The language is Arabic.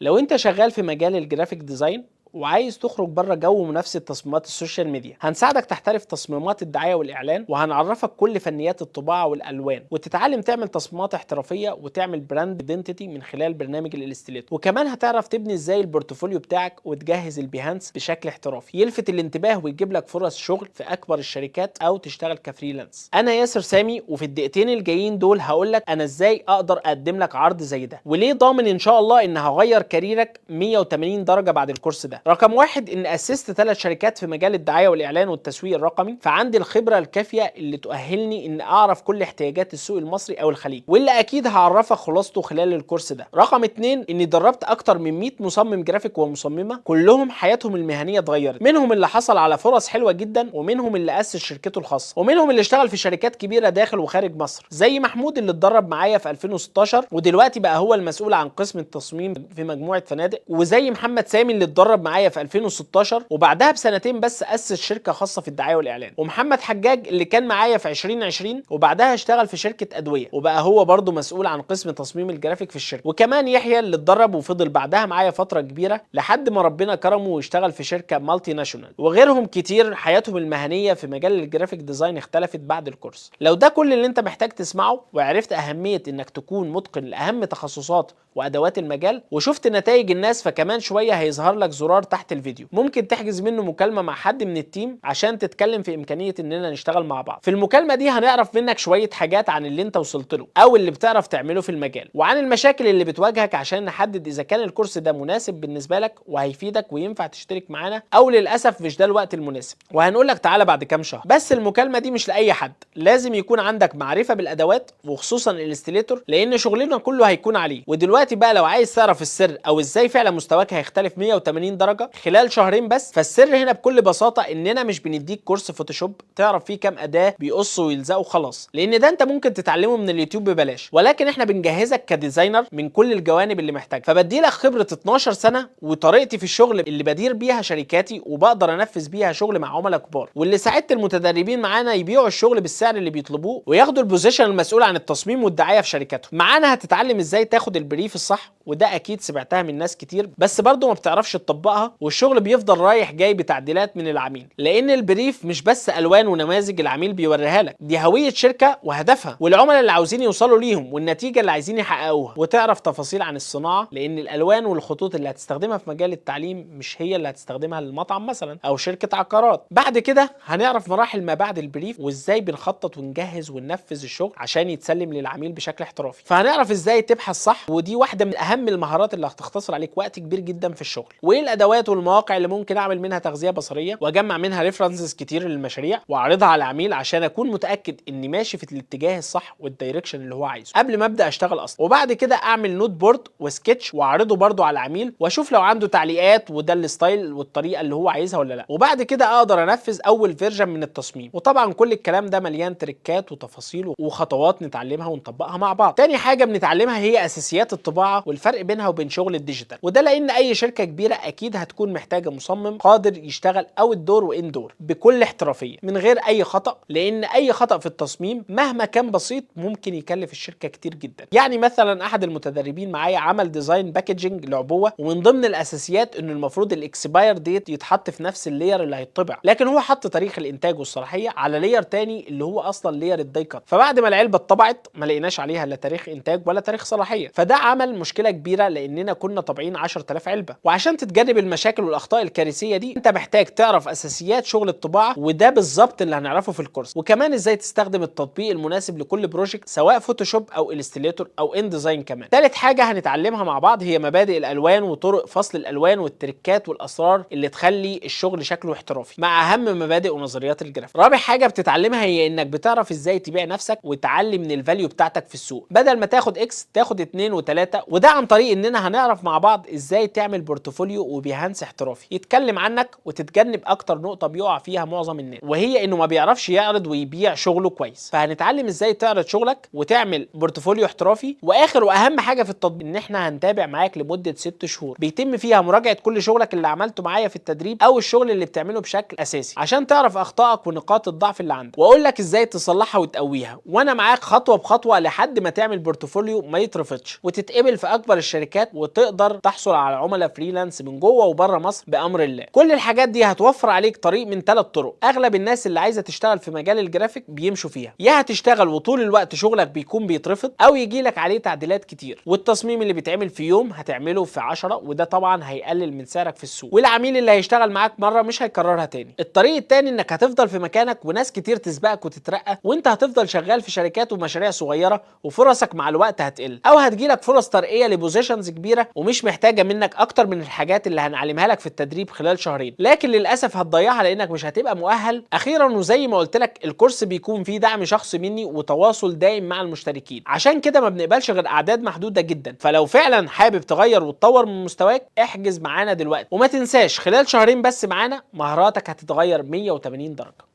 لو انت شغال في مجال الجرافيك ديزاين وعايز تخرج بره جو منافسه تصميمات السوشيال ميديا، هنساعدك تحترف تصميمات الدعايه والاعلان، وهنعرفك كل فنيات الطباعه والالوان، وتتعلم تعمل تصميمات احترافيه وتعمل براند ايدنتيتي من خلال برنامج الالستريتور. وكمان هتعرف تبني ازاي البورتفوليو بتاعك وتجهز البيهانس بشكل احترافي يلفت الانتباه ويجيب لك فرص شغل في اكبر الشركات او تشتغل كفريلانس. انا ياسر سامي، وفي الدقيقتين الجايين دول هقول لك انا ازاي اقدر اقدم لك عرض زي ده، وليه ضامن ان شاء الله ان هغير كاريرك 180 درجه بعد الكورس ده. رقم واحد، ان اسست 3 شركات في مجال الدعايه والاعلان والتسويق الرقمي، فعندي الخبره الكافيه اللي تؤهلني ان اعرف كل احتياجات السوق المصري او الخليج، واللي اكيد هعرفك خلاصته خلال الكورس ده. رقم اتنين، اني دربت اكتر من 100 مصمم جرافيك ومصممه، كلهم حياتهم المهنيه اتغيرت، منهم اللي حصل على فرص حلوه جدا، ومنهم اللي اسس شركته الخاصه، ومنهم اللي اشتغل في شركات كبيره داخل وخارج مصر، زي محمود اللي اتدرب معايا في 2016 ودلوقتي بقى هو المسؤول عن قسم التصميم في مجموعه فنادق، وزي محمد سامي اللي اتدرب معايا في 2016 وبعدها بسنتين بس اسس شركه خاصه في الدعايه والاعلان، ومحمد حجاج اللي كان معايا في 2020 وبعدها اشتغل في شركه ادويه وبقى هو برضه مسؤول عن قسم تصميم الجرافيك في الشركه، وكمان يحيى اللي اتدرب وفضل بعدها معايا فتره كبيره لحد ما ربنا كرمه واشتغل في شركه مالتي ناشونال، وغيرهم كتير حياتهم المهنيه في مجال الجرافيك ديزاين اختلفت بعد الكورس. لو ده كل اللي انت محتاج تسمعه وعرفت اهميه انك تكون متقن لاهم تخصصات وادوات المجال وشفت نتائج الناس، فكمان شويه هيظهر لك زرار تحت الفيديو ممكن تحجز منه مكالمه مع حد من التيم عشان تتكلم في امكانيه اننا نشتغل مع بعض. في المكالمه دي هنعرف منك شويه حاجات عن اللي انت وصلت له او اللي بتعرف تعمله في المجال، وعن المشاكل اللي بتواجهك عشان نحدد اذا كان الكورس ده مناسب بالنسبه لك وهيفيدك وينفع تشترك معانا، او للاسف مش ده الوقت المناسب وهنقول لك تعالى بعد كام شهر. بس المكالمه دي مش لاي حد، لازم يكون عندك معرفه بالادوات وخصوصا الانستليتور لان شغلنا كله هيكون عليه. ودلوقتي بقى لو عايز تعرف السر او ازاي فعلا مستواك هيختلف 180 درجه خلال شهرين بس، فالسر هنا بكل بساطه اننا مش بنديك كورس فوتوشوب تعرف فيه كام اداه بيقصوا ويلزقوا خلاص، لان ده انت ممكن تتعلمه من اليوتيوب ببلاش، ولكن احنا بنجهزك كديزاينر من كل الجوانب اللي محتاجها. فبدي لك خبره 12 سنه وطريقتي في الشغل اللي بدير بيها شركاتي وبقدر انفذ بيها شغل مع عملاء كبار، واللي ساعدت المتدربين معانا يبيعوا الشغل بالسعر اللي بيطلبوه وياخدوا البوزيشن المسؤول عن التصميم والدعايه في شركاتهم. معانا هتتعلم ازاي تاخد البريف الصح، وده اكيد سمعتها من ناس كتير بس برضه ما بتعرفش تطبقها، والشغل بيفضل رايح جاي بتعديلات من العميل، لان البريف مش بس الوان ونماذج العميل بيوريها لك، دي هويه شركه وهدفها والعملاء اللي عاوزين يوصلوا ليهم والنتيجه اللي عايزين يحققوها، وتعرف تفاصيل عن الصناعه لان الالوان والخطوط اللي هتستخدمها في مجال التعليم مش هي اللي هتستخدمها للمطعم مثلا او شركه عقارات. بعد كده هنعرف مراحل ما بعد البريف وازاي بنخطط ونجهز وننفذ الشغل عشان يتسلم للعميل بشكل احترافي، فهنعرف ازاي تبحث صح، ودي واحده من اهم المهارات اللي هتختصر عليك وقت كبير جدا في الشغل، وايه الادوات والمواقع اللي ممكن اعمل منها تغذيه بصريه واجمع منها ريفرنسز كتير للمشاريع واعرضها على العميل عشان اكون متاكد اني ماشي في الاتجاه الصح والدايركشن اللي هو عايزه قبل ما ابدا اشتغل اصلا. وبعد كده اعمل نوت بورد وسكتش واعرضه برده على العميل واشوف لو عنده تعليقات وده الستايل والطريقه اللي هو عايزها ولا لا، وبعد كده اقدر انفذ اول فيرجن من التصميم. وطبعا كل الكلام ده مليان تريكات وتفاصيل وخطوات نتعلمها ونطبقها مع بعض. تاني حاجه بنتعلمها هي اساسيات الطباعه والفرق بينها وبين شغل الديجيتال، وده لان اي شركه كبيره اكيد هتكون محتاجه مصمم قادر يشتغل اوت دور وان دور بكل احترافيه من غير اي خطا، لان اي خطا في التصميم مهما كان بسيط ممكن يكلف الشركه كتير جدا. يعني مثلا احد المتدربين معايا عمل ديزاين باكجينج لعبوه، ومن ضمن الاساسيات انه المفروض الاكسباير ديت يتحط في نفس اللاير اللي هيطبع، لكن هو حط تاريخ الانتاج والصلاحيه على لاير تاني اللي هو اصلا لاير الداي كات، فبعد ما العلبه اتطبعت ما لقيناش عليها لا تاريخ انتاج ولا تاريخ صلاحيه، فده عمل مشكله كبيره لاننا كنا طابعين 10000 علبه. وعشان تتجنب المشاكل والاخطاء الكارثيه دي انت محتاج تعرف اساسيات شغل الطباعه، وده بالظبط اللي هنعرفه في الكورس، وكمان ازاي تستخدم التطبيق المناسب لكل بروجكت سواء فوتوشوب او الستريتور او ان ديزاين. كمان ثالث حاجه هنتعلمها مع بعض هي مبادئ الالوان وطرق فصل الالوان والتريكات والاسرار اللي تخلي الشغل شكله احترافي مع اهم مبادئ ونظريات الجرافيك. رابع حاجه بتتعلمها هي انك بتعرف ازاي تبيع نفسك وتعلي من الفاليو بتاعتك في السوق، بدل ما تاخد اكس تاخد 2 و3، وده عن طريق اننا هنعرف مع بعض ازاي تعمل بورتفوليو بيهانس احترافي يتكلم عنك وتتجنب اكتر نقطه بيقع فيها معظم الناس، وهي انه ما بيعرفش يعرض ويبيع شغله كويس. فهنتعلم ازاي تعرض شغلك وتعمل بورتفوليو احترافي. واخر واهم حاجه في التطبيق ان احنا هنتابع معاك لمده 6 شهور بيتم فيها مراجعه كل شغلك اللي عملته معايا في التدريب او الشغل اللي بتعمله بشكل اساسي، عشان تعرف اخطائك ونقاط الضعف اللي عندك، واقول لك ازاي تصلحها وتقويها، وانا معاك خطوه بخطوه لحد ما تعمل بورتفوليو ما يترفضش وتتقبل في اكبر الشركات وتقدر تحصل على عملاء فريلانس من جوه وبره مصر بامر الله. كل الحاجات دي هتوفر عليك طريق من 3 طرق اغلب الناس اللي عايزه تشتغل في مجال الجرافيك بيمشوا فيها، يا هتشتغل وطول الوقت شغلك بيكون بيترفض او يجي لك عليه تعديلات كتير، والتصميم اللي بيتعمل في يوم هتعمله في 10 وده طبعا هيقلل من سعرك في السوق، والعميل اللي هيشتغل معاك مره مش هيكررها تاني. الطريق التاني انك هتفضل في مكانك وناس كتير تسبقك وتترقى، وانت هتفضل شغال في شركات ومشاريع صغيره وفرصك مع الوقت هتقل، او هتجيلك فرص ترقيه لبوزيشنز كبيره ومش محتاجه منك اكتر من الحاجات اللي هنعلمها لك في التدريب خلال شهرين، لكن للاسف هتضيعها لانك مش هتبقى مؤهل. اخيرا وزي ما قلت لك الكورس بيكون فيه دعم شخصي مني وتواصل دايم مع المشتركين، عشان كده ما بنقبلش غير اعداد محدوده جدا. فلو فعلا حابب تغير وتطور من مستواك احجز معانا دلوقتي، وما تنساش خلال شهرين بس معانا مهاراتك هتتغير 180 درجه.